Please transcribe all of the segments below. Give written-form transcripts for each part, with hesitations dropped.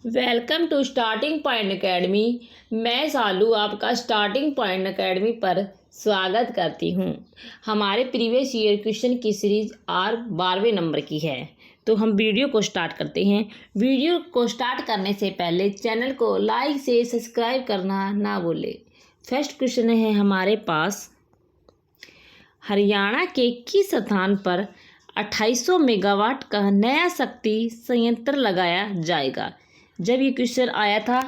Welcome to starting point academy. मैं सालू आपका starting point academy पर स्वागत करती हूँ। हमारे प्रीवियस ईयर क्वेश्चन की सीरीज आर 12वें नंबर की है। तो हम वीडियो को स्टार्ट करते हैं। वीडियो को स्टार्ट करने से पहले चैनल को लाइक से सब्सक्राइब करना ना भूलें। फर्स्ट क्वेश्चन है हमारे पास, हरियाणा के किस स्थान पर 2800 मेगावाट का नया शक्ति संयंत्र लगाया जाएगा? जब ये क्वेश्चन आया था,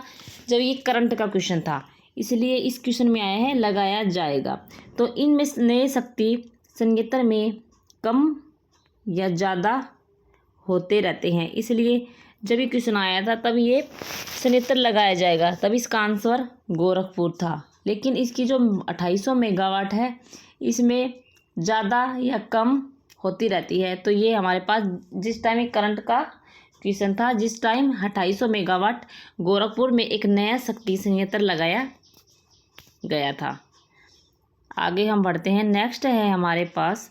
जब ये करंट का क्वेश्चन था, इसलिए इस क्वेश्चन में आया है लगाया जाएगा। तो इनमें नए शक्ति संयंत्र में कम या ज़्यादा होते रहते हैं, इसलिए जब ये क्वेश्चन आया था तब ये संयंत्र लगाया जाएगा, तब इसका आंसर गोरखपुर था। लेकिन इसकी जो 2800 मेगावाट है, इसमें ज़्यादा या कम होती रहती है। तो ये हमारे पास जिस टाइम एक करंट का क्वेश्चन था, जिस टाइम 2800 मेगावाट गोरखपुर में एक नया शक्ति संयंत्र लगाया गया था। आगे हम बढ़ते हैं। नेक्स्ट है हमारे पास,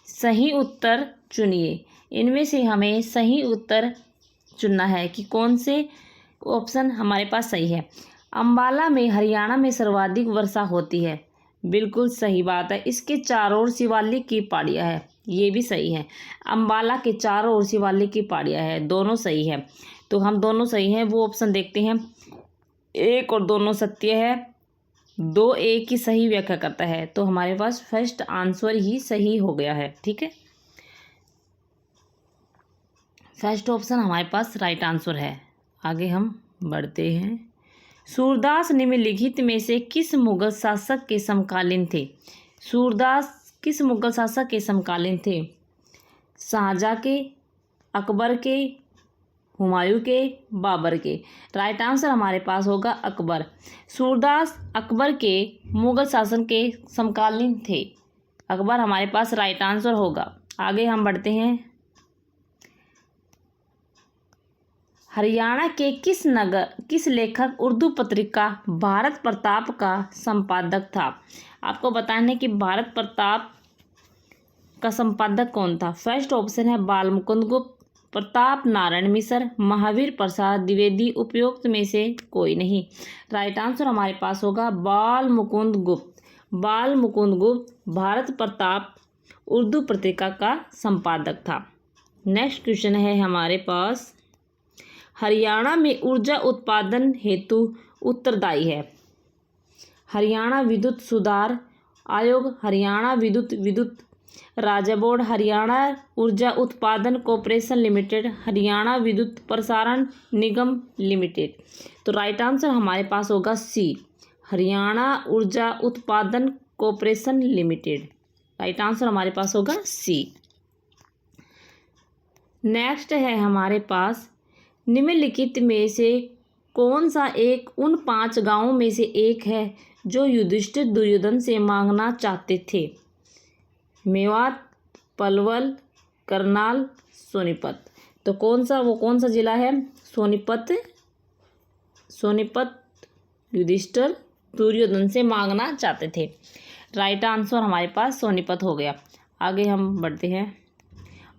सही उत्तर चुनिए। इनमें से हमें सही उत्तर चुनना है कि कौन से ऑप्शन हमारे पास सही है। अम्बाला में हरियाणा में सर्वाधिक वर्षा होती है, बिल्कुल सही बात है। इसके चारों ओर शिवालिक की पहाड़ियाँ है, ये भी सही है। अम्बाला के चारों ओर शिवालिक की पहाड़ियाँ है, दोनों सही है। तो हम दोनों सही हैं वो ऑप्शन देखते हैं। एक और दोनों सत्य है, दो एक की सही व्याख्या करता है। तो हमारे पास फर्स्ट आंसर ही सही हो गया है। ठीक है, फर्स्ट ऑप्शन हमारे पास राइट आंसर है। आगे हम बढ़ते हैं। सूरदास निम्नलिखित में से किस मुगल शासक के समकालीन थे? सूरदास किस मुगल शासक के समकालीन थे? शाहजहाँ के, अकबर के, हुमायूं के, बाबर के? राइट आंसर हमारे पास होगा अकबर। सूरदास अकबर के मुगल शासन के समकालीन थे। अकबर हमारे पास राइट आंसर होगा। आगे हम बढ़ते हैं। हरियाणा के किस लेखक उर्दू पत्रिका भारत प्रताप का संपादक था? आपको बताना है कि भारत प्रताप का संपादक कौन था। फर्स्ट ऑप्शन है बाल मुकुंद गुप्त, प्रताप नारायण मिश्र, महावीर प्रसाद द्विवेदी, उपयुक्त में से कोई नहीं। राइट आंसर हमारे पास होगा बाल मुकुंद गुप्त। बाल मुकुंद गुप्त भारत प्रताप उर्दू पत्रिका का संपादक था। नेक्स्ट क्वेश्चन है हमारे पास, हरियाणा में ऊर्जा उत्पादन हेतु उत्तरदायी है? हरियाणा विद्युत सुधार आयोग, हरियाणा विद्युत राज्य बोर्ड, हरियाणा ऊर्जा उत्पादन कॉरपोरेशन लिमिटेड, हरियाणा विद्युत प्रसारण निगम लिमिटेड। तो राइट आंसर हमारे पास होगा सी, हरियाणा ऊर्जा उत्पादन कॉरपोरेशन लिमिटेड। राइट आंसर हमारे पास होगा सी। नेक्स्ट है हमारे पास, निम्नलिखित में से कौन सा एक उन 5 गांवों में से एक है जो युधिष्ठिर दुर्योधन से मांगना चाहते थे? मेवात, पलवल, करनाल, सोनीपत। तो कौन सा जिला है? सोनीपत युधिष्ठिर दुर्योधन से मांगना चाहते थे। राइट आंसर हमारे पास सोनीपत हो गया। आगे हम बढ़ते हैं।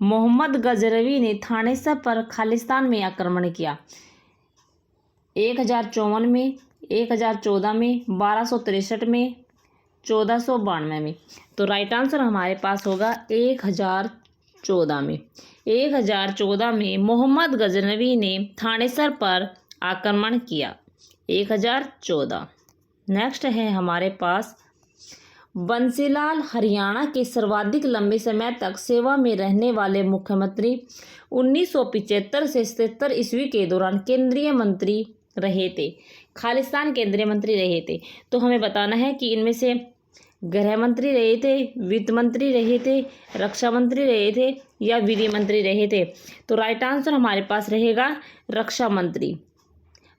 मोहम्मद गजनवी ने थानेसर पर खालिस्तान में आक्रमण किया। 1054 में, 1014 में, 1263 में, 1492 में। तो राइट आंसर हमारे पास होगा 1014 में। 1014 में मोहम्मद गजनवी ने थानेसर पर आक्रमण किया। 1014। नेक्स्ट है हमारे पास, बंसीलाल हरियाणा के सर्वाधिक लंबे समय तक सेवा में रहने वाले मुख्यमंत्री 1975 से 77 ईस्वी के दौरान केंद्रीय मंत्री रहे थे। खालिस्तान केंद्रीय मंत्री रहे थे। तो हमें बताना है कि इनमें से गृह मंत्री रहे थे, वित्त मंत्री रहे थे, रक्षा मंत्री रहे थे या विधि मंत्री रहे थे? तो राइट आंसर हमारे पास रहेगा रक्षा मंत्री।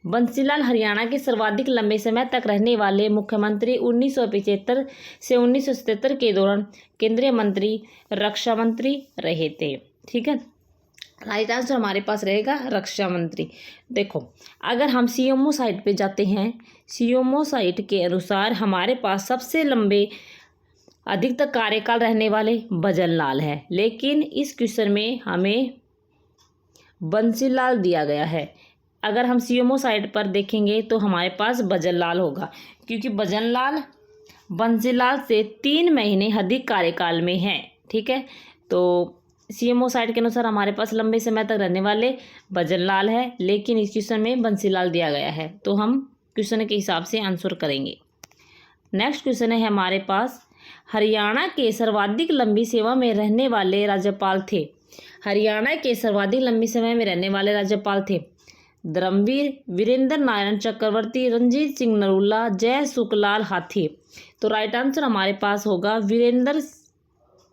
बंसीलाल हरियाणा के सर्वाधिक लंबे समय तक रहने वाले मुख्यमंत्री 1975 से 1977 के दौरान केंद्रीय मंत्री, रक्षा मंत्री रहे थे। ठीक है, राइट आंसर हमारे पास रहेगा रक्षा मंत्री। देखो, अगर हम सीएमओ साइट पे जाते हैं, सीएमओ साइट के अनुसार हमारे पास सबसे लंबे अधिकतम कार्यकाल रहने वाले भजनलाल है, लेकिन इस क्वेश्चन में हमें बंसीलाल दिया गया है। अगर हम सीएमओ साइड पर देखेंगे तो हमारे पास भजनलाल होगा, क्योंकि भजनलाल बंसीलाल से 3 महीने अधिक कार्यकाल में हैं। ठीक है, तो सीएमओ साइड के अनुसार हमारे पास लंबे समय तक रहने वाले भजनलाल है, लेकिन इस क्वेश्चन में बंसीलाल दिया गया है, तो हम क्वेश्चन के हिसाब से आंसर करेंगे। नेक्स्ट क्वेश्चन है हमारे पास, हरियाणा के सर्वाधिक लंबी सेवा में रहने वाले राज्यपाल थे। हरियाणा के सर्वाधिक लंबी समय में रहने वाले राज्यपाल थे धर्मवीर, वीरेंद्र नारायण चक्रवर्ती, रणजीत सिंह नरूला, जय सुखलाल हाथी। तो राइट आंसर हमारे पास होगा वीरेंद्र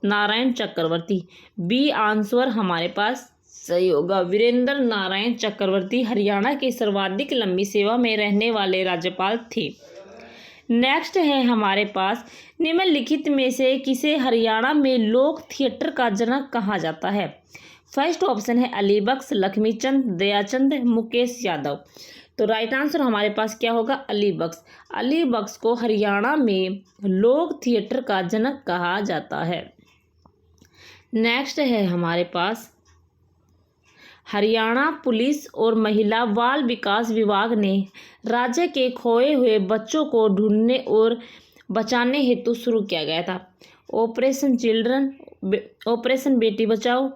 नारायण चक्रवर्ती। बी आंसर हमारे पास सही होगा, वीरेंद्र नारायण चक्रवर्ती हरियाणा के सर्वाधिक लंबी सेवा में रहने वाले राज्यपाल थे। नेक्स्ट है हमारे पास, निम्नलिखित में से किसे हरियाणा में लोक थिएटर का जनक कहा जाता है। फर्स्ट ऑप्शन है अलीबख्श, लक्ष्मीचंद, दयाचंद, मुकेश यादव। तो राइट आंसर हमारे पास क्या होगा, अलीबख्श। अलीबख्श को हरियाणा में लोक थिएटर का जनक कहा जाता है। नेक्स्ट है हमारे पास, हरियाणा पुलिस और महिला बाल विकास विभाग ने राज्य के खोए हुए बच्चों को ढूंढने और बचाने हेतु शुरू किया गया था। Operation children, operation Beti Bachao,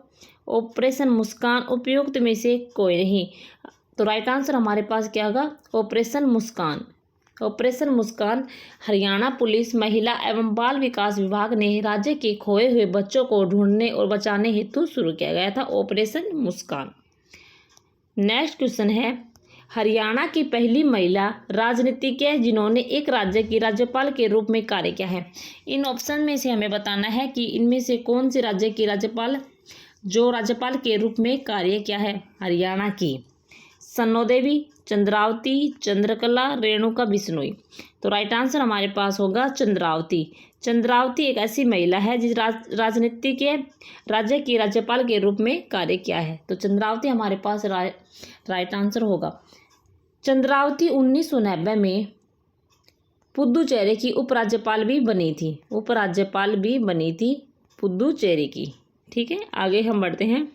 operation मुस्कान, उपयुक्त में से कोई नहीं। तो राइट आंसर हमारे पास क्या होगा, ऑपरेशन मुस्कान। ऑपरेशन मुस्कान हरियाणा पुलिस महिला एवं बाल विकास विभाग ने राज्य के खोए हुए बच्चों को ढूंढने और बचाने हेतु शुरू किया गया था, ऑपरेशन मुस्कान। नेक्स्ट क्वेश्चन है, हरियाणा की पहली महिला राजनीतिज्ञ जिन्होंने एक राज्य की राज्यपाल के रूप में कार्य किया है। इन ऑप्शन में से हमें बताना है कि इनमें से कौन से राज्य की राज्यपाल जो राज्यपाल के रूप में कार्य किया है। हरियाणा की सन्नो देवी, चंद्रावती, चंद्रकला, रेणुका बिश्नोई। तो राइट आंसर हमारे पास होगा चंद्रावती। चंद्रावती एक ऐसी महिला है जिस राजनीति के राज्य की राज्यपाल के रूप में कार्य किया है, तो चंद्रावती हमारे पास राइट आंसर होगा। चंद्रावती 1990 में पुदुचेरी की उपराज्यपाल भी बनी थी, उपराज्यपाल भी बनी थी पुदुचेरी की। ठीक है, आगे हम बढ़ते हैं।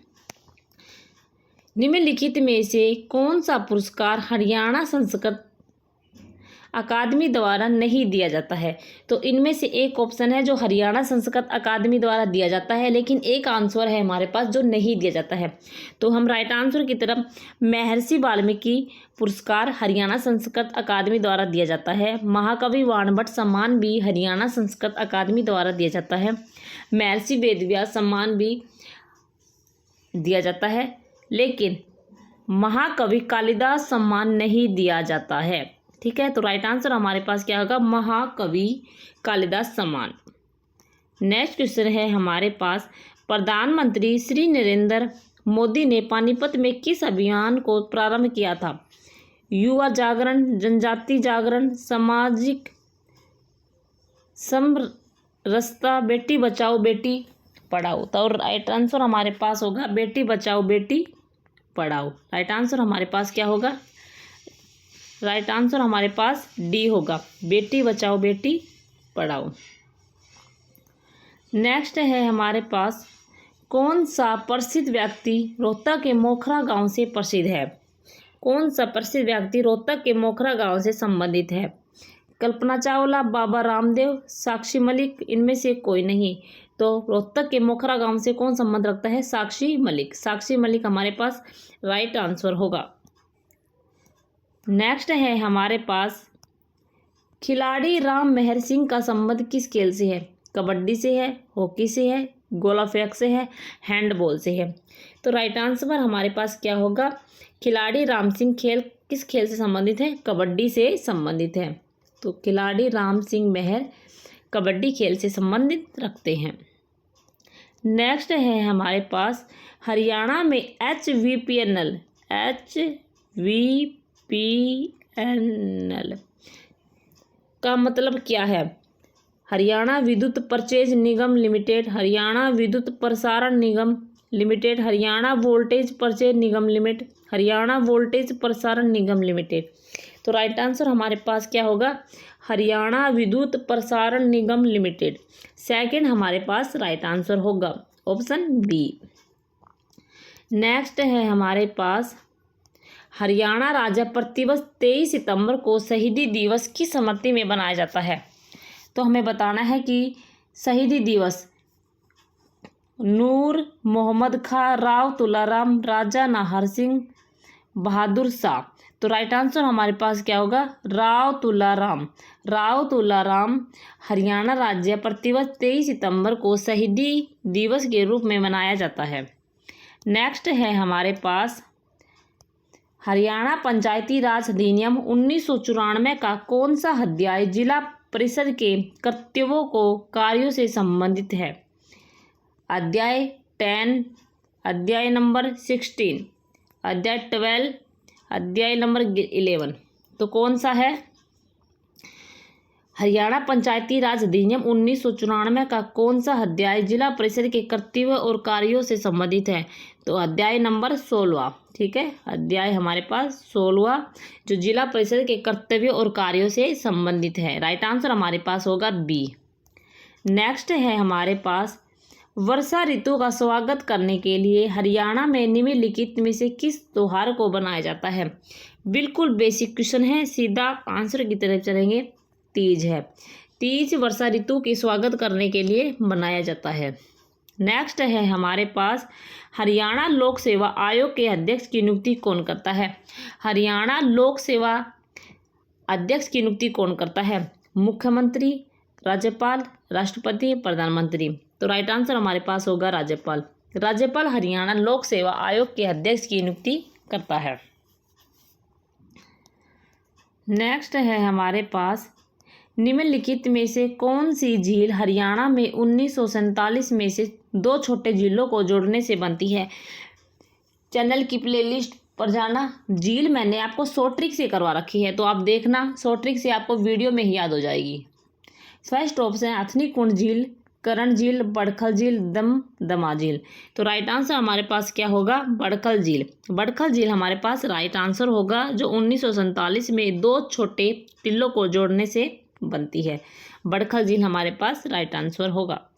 निम्नलिखित में से कौन सा पुरस्कार हरियाणा संस्कृत अकादमी द्वारा नहीं दिया जाता है। तो इनमें से एक ऑप्शन है जो हरियाणा संस्कृत अकादमी द्वारा दिया जाता है, लेकिन एक आंसर है हमारे पास जो नहीं दिया जाता है। तो हम राइट आंसर की तरफ, महर्षि वाल्मीकि पुरस्कार हरियाणा संस्कृत अकादमी द्वारा दिया जाता है। महाकवि वाणभट्ट सम्मान भी हरियाणा संस्कृत अकादमी द्वारा दिया जाता है। महर्षि वेदव्यास सम्मान भी दिया जाता है, लेकिन महाकवि कालिदास सम्मान नहीं दिया जाता है। ठीक है, तो राइट आंसर हमारे पास क्या होगा, महाकवि कालिदास सम्मान। नेक्स्ट क्वेश्चन है हमारे पास, प्रधानमंत्री श्री नरेंद्र मोदी ने पानीपत में किस अभियान को प्रारंभ किया था। युवा जागरण, जनजाति जागरण, सामाजिक समरसता, बेटी बचाओ बेटी पढ़ाओ। तो राइट आंसर हमारे पास होगा बेटी बचाओ बेटी पढ़ाओ। राइट आंसर हमारे पास क्या होगा, राइट आंसर हमारे पास डी होगा, बेटी बचाओ बेटी पढ़ाओ। नेक्स्ट है हमारे पास, कौन सा प्रसिद्ध व्यक्ति रोहतक के मोखरा गांव से प्रसिद्ध है। कौन सा प्रसिद्ध व्यक्ति रोहतक के मोखरा गांव से संबंधित है। कल्पना चावला, बाबा रामदेव, साक्षी मलिक, इनमें से कोई नहीं। तो रोहतक के मोखरा गांव से कौन संबंध रखता है, साक्षी मलिक। साक्षी मलिक हमारे पास राइट आंसर होगा। नेक्स्ट है हमारे पास, खिलाड़ी राम मेहर सिंह का संबंध किस खेल से है। कबड्डी से है, हॉकी से है, गोला फेंक से है, हैंडबॉल से है। तो राइट आंसर हमारे पास क्या होगा, खिलाड़ी राम सिंह खेल किस खेल से संबंधित है, कबड्डी से संबंधित है। तो खिलाड़ी राम सिंह मेहर कबड्डी खेल से संबंधित रखते हैं। नेक्स्ट है हमारे पास, हरियाणा में HVPNL का मतलब क्या है। हरियाणा विद्युत परचेज निगम लिमिटेड, हरियाणा विद्युत प्रसारण निगम लिमिटेड, हरियाणा वोल्टेज परचेज निगम लिमिटेड, हरियाणा वोल्टेज प्रसारण निगम लिमिटेड। तो राइट आंसर हमारे पास क्या होगा, हरियाणा विद्युत प्रसारण निगम लिमिटेड। सेकंड हमारे पास राइट आंसर होगा, ऑप्शन बी। नेक्स्ट है हमारे पास, हरियाणा राज्य प्रतिवर्ष 23 सितंबर को शहीदी दिवस की स्मृति में बनाया जाता है? तो हमें बताना है कि शहीदी दिवस नूर मोहम्मद खां, राव तुलाराम, राजा नाहर सिंह, बहादुर शाह। तो राइट आंसर हमारे पास क्या होगा? राव तुलाराम। राव तुलाराम हरियाणा राज्य प्रतिवर्ष 23 सितंबर को शहीदी दिवस के रूप में मनाया जाता है। नेक्स्ट है हमारे पास हरियाणा पंचायती राज अधिनियम 1994 का कौन सा अध्याय जिला परिषद के कर्तव्यों को कार्यों से संबंधित है? अध्याय 10, अध्याय नंबर 16, अध्याय 12, अध्याय नंबर 11। तो कौन सा है? हरियाणा पंचायती राज अधिनियम 1994 का कौन सा अध्याय जिला परिषद के कर्तव्य और कार्यों से संबंधित है? तो अध्याय नंबर 16। ठीक है, अध्याय हमारे पास 16 जो जिला परिषद के कर्तव्य और कार्यों से संबंधित है। राइट आंसर हमारे पास होगा बी। नेक्स्ट है हमारे पास वर्षा ऋतु का स्वागत करने के लिए हरियाणा में निम्नलिखित में से किस त्योहार को बनाया जाता है? बिल्कुल बेसिक क्वेश्चन है, सीधा आंसर की तरफ चलेंगे। तीज है। तीज वर्षा ऋतु के स्वागत करने के लिए मनाया जाता है। नेक्स्ट है हमारे पास हरियाणा लोक सेवा आयोग के अध्यक्ष की नियुक्ति कौन करता है? हरियाणा लोक सेवा अध्यक्ष की नियुक्ति कौन करता है? मुख्यमंत्री, राज्यपाल, राष्ट्रपति, प्रधानमंत्री। तो राइट आंसर हमारे पास होगा राज्यपाल। राज्यपाल हरियाणा लोक सेवा आयोग के अध्यक्ष की नियुक्ति करता है। नेक्स्ट है हमारे पास निम्नलिखित में से कौन सी झील हरियाणा में 1947 में से 2 छोटे झीलों को जोड़ने से बनती है? चैनल की प्लेलिस्ट पर जाना, झील मैंने आपको शॉर्ट ट्रिक से करवा रखी है, तो आप देखना, शॉर्ट ट्रिक से आपको वीडियो में ही याद हो जाएगी। फर्स्ट ऑप्शन अथनी कुंड झील, करण झील, बड़खल झील, दमा झील। तो राइट आंसर हमारे पास क्या होगा? बड़खल झील। बड़खल झील हमारे पास राइट आंसर होगा, जो 1947 में 2 छोटे टिल्लों को जोड़ने से बनती है। बड़खल झील हमारे पास राइट आंसर होगा।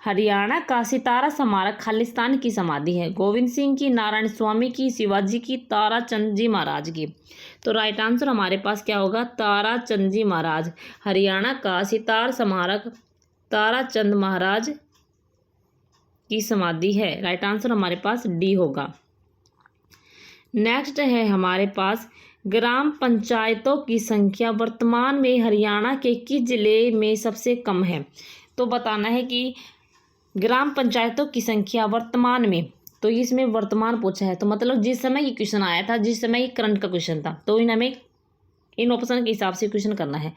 हरियाणा का सितारा स्मारक खालिस्तान की समाधि है? गोविंद सिंह की, नारायण स्वामी की, शिवाजी की, ताराचंद जी महाराज की। तो राइट आंसर हमारे पास क्या होगा? ताराचंद जी महाराज। हरियाणा का सितार स्मारक ताराचंद महाराज की समाधि है। राइट आंसर हमारे पास डी होगा। नेक्स्ट है हमारे पास ग्राम पंचायतों की संख्या वर्तमान में हरियाणा के किस जिले में सबसे कम है? तो बताना है कि ग्राम पंचायतों की संख्या वर्तमान में, तो इसमें वर्तमान पूछा है, तो मतलब जिस समय ये क्वेश्चन आया था, जिस समय ये करंट का क्वेश्चन था, तो हमें इन ऑप्शन के हिसाब से क्वेश्चन करना है।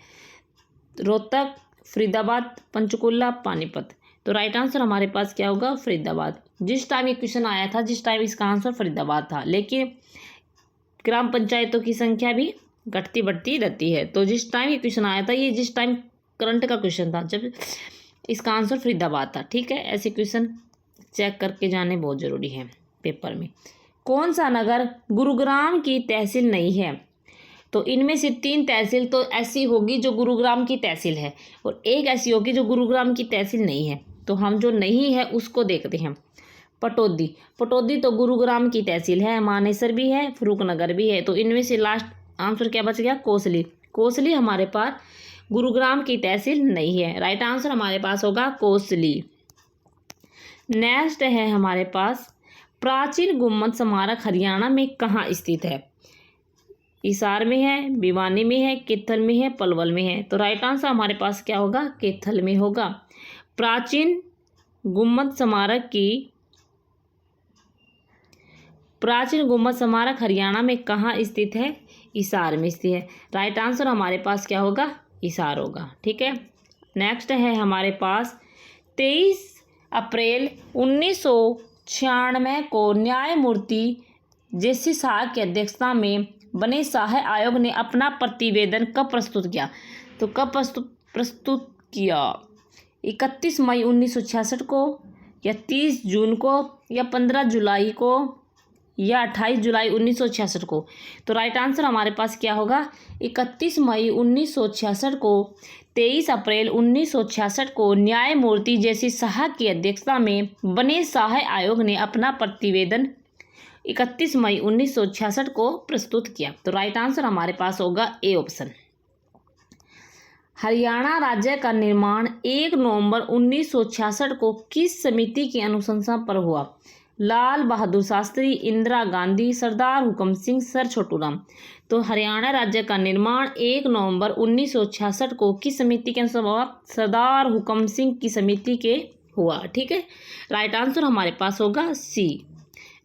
रोहतक, फरीदाबाद, पंचकुला, पानीपत। तो राइट आंसर हमारे पास क्या होगा? फरीदाबाद। जिस टाइम ये क्वेश्चन आया था, जिस टाइम इसका आंसर फरीदाबाद था, लेकिन ग्राम पंचायतों की संख्या भी घटती बढ़ती रहती है। तो जिस टाइम ये क्वेश्चन आया था, ये जिस टाइम करंट का क्वेश्चन था, जब इसका आंसर फरीदाबाद था। ठीक है, ऐसे क्वेश्चन चेक करके जाने बहुत ज़रूरी है पेपर में। कौन सा नगर गुरुग्राम की तहसील नहीं है? तो इनमें से 3 तहसील तो ऐसी होगी जो गुरुग्राम की तहसील है, और एक ऐसी होगी जो गुरुग्राम की तहसील नहीं है। तो हम जो नहीं है उसको देखते हैं। पटौदी। पटौदी तो गुरुग्राम की तहसील है, मानेसर भी है, फरूखनगर भी है। तो इनमें से लास्ट आंसर क्या बच गया? कोसली। कोसली हमारे पास गुरुग्राम की तहसील नहीं है। राइट आंसर हमारे पास होगा कोसली। नेक्स्ट है हमारे पास प्राचीन गुम्मद स्मारक हरियाणा में कहाँ स्थित है? हिसार में है, भिवानी में है, कैथल में है, पलवल में है। तो राइट आंसर हमारे पास क्या होगा? कैथल में होगा। प्राचीन गुम्मद स्मारक हरियाणा में कहाँ स्थित है? हिसार में स्थित है। राइट आंसर हमारे पास क्या होगा? हिसार होगा। ठीक है, नेक्स्ट है हमारे पास 23 अप्रैल 1996 को न्यायमूर्ति जेसी शाह की अध्यक्षता में बने शाह आयोग ने अपना प्रतिवेदन कब प्रस्तुत किया? तो कब प्रस्तुत किया? 31 मई 1966 को, या 30 जून को, या 15 जुलाई को, या 28 जुलाई 1966 को। तो राइट आंसर हमारे पास क्या होगा? 31 मई 1966 को। 23 अप्रैल 1966 को न्यायमूर्ति जेसी शाह की अध्यक्षता में बने शाह आयोग ने अपना प्रतिवेदन 31 मई 1966 को प्रस्तुत किया। तो राइट आंसर हमारे पास होगा ए ऑप्शन। हरियाणा राज्य का निर्माण 1 नवंबर 1966 को किस समिति की अनुशंसा पर हुआ? लाल बहादुर शास्त्री, इंदिरा गांधी, सरदार हुकम सिंह, सर छोटूराम। तो हरियाणा राज्य का निर्माण 1 नवंबर 1966 को किस समिति के अनुसार हुआ? सरदार हुकम सिंह की समिति के हुआ। ठीक है, राइट आंसर हमारे पास होगा सी।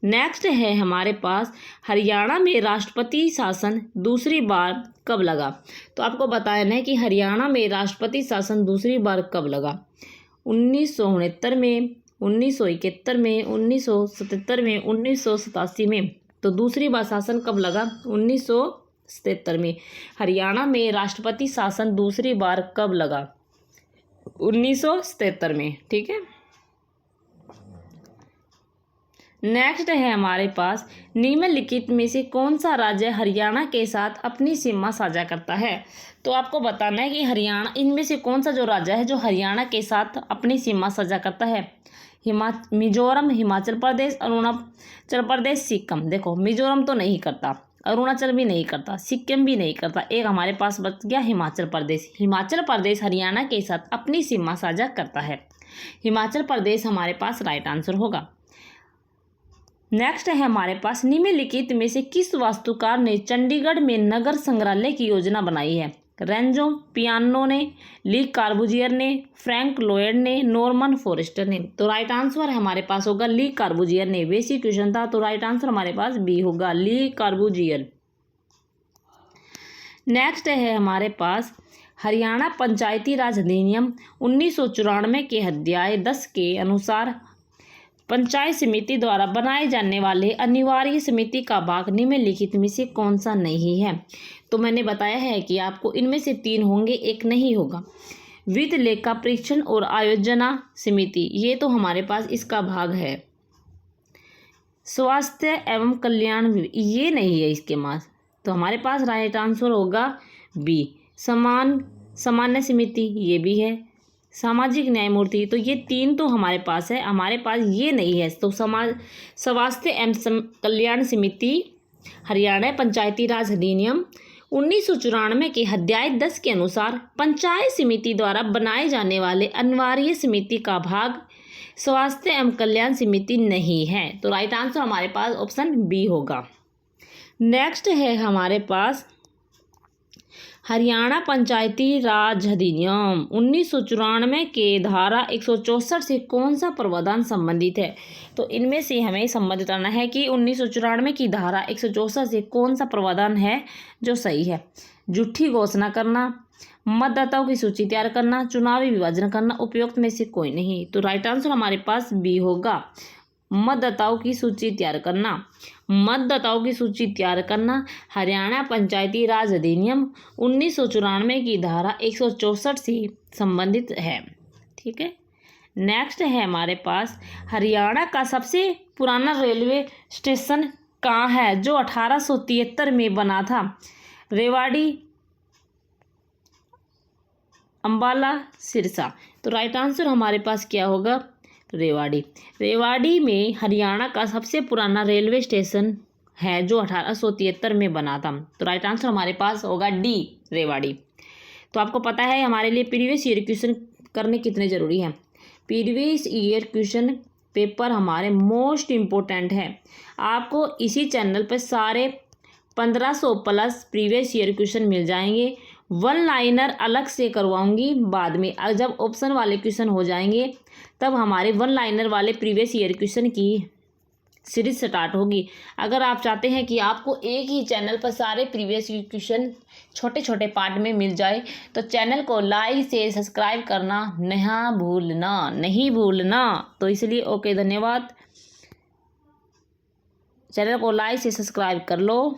नेक्स्ट है हमारे पास हरियाणा में राष्ट्रपति शासन दूसरी बार कब लगा? तो आपको बताना है कि हरियाणा में राष्ट्रपति शासन दूसरी बार कब लगा? 1969 में, 1971 में, 1977 में, 1987 में। तो दूसरी बार शासन कब लगा? 1977 में। हरियाणा में राष्ट्रपति शासन दूसरी बार कब लगा? 1977 में। ठीक है, नेक्स्ट है हमारे पास निम्नलिखित में से कौन सा राज्य हरियाणा के साथ अपनी सीमा साझा करता है? तो आपको बताना है कि हरियाणा, इनमें से कौन सा जो राज्य है जो हरियाणा के साथ अपनी सीमा साझा करता है? मिजोरम, हिमाचल प्रदेश, अरुणाचल प्रदेश, सिक्किम। देखो मिजोरम तो नहीं करता, अरुणाचल भी नहीं करता, सिक्किम भी नहीं करता, एक हमारे पास बच गया हिमाचल प्रदेश। हिमाचल प्रदेश हरियाणा के साथ अपनी सीमा साझा करता है। हिमाचल प्रदेश हमारे पास राइट आंसर होगा। नेक्स्ट है हमारे पास निम्नलिखित में से किस वास्तुकार ने चंडीगढ़ में नगर संग्रहालय की योजना बनाई है? रेंजो पियानो ने, ली कार्बूजियर ने, फ्रैंक लॉयड ने, नॉर्मन फॉरेस्टर ने। तो राइट आंसर हमारे पास होगा ली कार्बूजियर ने। बेसिक क्वेश्चन था, तो राइट आंसर हमारे पास बी होगा, ली कार्बूजियर। नेक्स्ट है हमारे पास हरियाणा पंचायती राज अधिनियम 1994 के अध्याय 10 के अनुसार पंचायत समिति द्वारा बनाए जाने वाले अनिवार्य समिति का भाग निम्नलिखित में से कौन सा नहीं है? तो मैंने बताया है कि आपको इनमें से 3 होंगे, एक नहीं होगा। वित्त लेखा परीक्षण और आयोजना समिति, ये तो हमारे पास इसका भाग है। स्वास्थ्य एवं कल्याण, ये नहीं है इसके पास। तो हमारे पास राइट आंसर होगा बी। सामान्य समिति, ये भी है। सामाजिक न्यायमूर्ति, तो ये 3 तो हमारे पास है, हमारे पास ये नहीं है। तो स्वास्थ्य एवं कल्याण समिति हरियाणा पंचायती राज अधिनियम 1994 के अध्याय 10 के अनुसार पंचायत समिति द्वारा बनाए जाने वाले अनिवार्य समिति का भाग स्वास्थ्य एवं कल्याण समिति नहीं है। तो राइट आंसर हमारे पास ऑप्शन बी होगा। नेक्स्ट है हमारे पास हरियाणा पंचायती राज अधिनियम 1994 के धारा 164 से कौन सा प्रावधान संबंधित है? तो इनमें से हमें संबंधित करना है कि 1994 की धारा 164 से कौन सा प्रावधान है जो सही है। झूठी घोषणा करना, मतदाताओं की सूची तैयार करना, चुनावी विभाजन करना, उपयुक्त में से कोई नहीं। तो राइट आंसर हमारे पास बी होगा, मतदाताओं की सूची तैयार करना। मतदाताओं की सूची तैयार करना हरियाणा पंचायती राज अधिनियम 1994 की धारा 164 से संबंधित है। ठीक है, नेक्स्ट है हमारे पास हरियाणा का सबसे पुराना रेलवे स्टेशन कहाँ है जो 1873 में बना था? रेवाड़ी, अंबाला, सिरसा। तो राइट आंसर हमारे पास क्या होगा? रेवाड़ी। रेवाड़ी में हरियाणा का सबसे पुराना रेलवे स्टेशन है जो 1873 में बना था। तो राइट आंसर हमारे पास होगा डी, रेवाड़ी। तो आपको पता है हमारे लिए प्रीवियस ईयर क्वेश्चन करने कितने ज़रूरी हैं। प्रीवियस ईयर क्वेश्चन पेपर हमारे मोस्ट इम्पोर्टेंट है। आपको इसी चैनल पर सारे 1500 प्लस प्रीवियस ईयर क्वेश्चन मिल जाएंगे। 1 लाइनर अलग से करवाऊंगी बाद में, जब ऑप्शन वाले क्वेश्चन हो जाएंगे तब हमारे 1 लाइनर वाले प्रीवियस ईयर क्वेश्चन की सीरीज स्टार्ट होगी। अगर आप चाहते हैं कि आपको एक ही चैनल पर सारे प्रीवियस ईयर क्वेश्चन छोटे छोटे पार्ट में मिल जाए तो चैनल को लाइक से सब्सक्राइब करना नहीं भूलना। तो इसलिए ओके, धन्यवाद। चैनल को लाइक से सब्सक्राइब कर लो।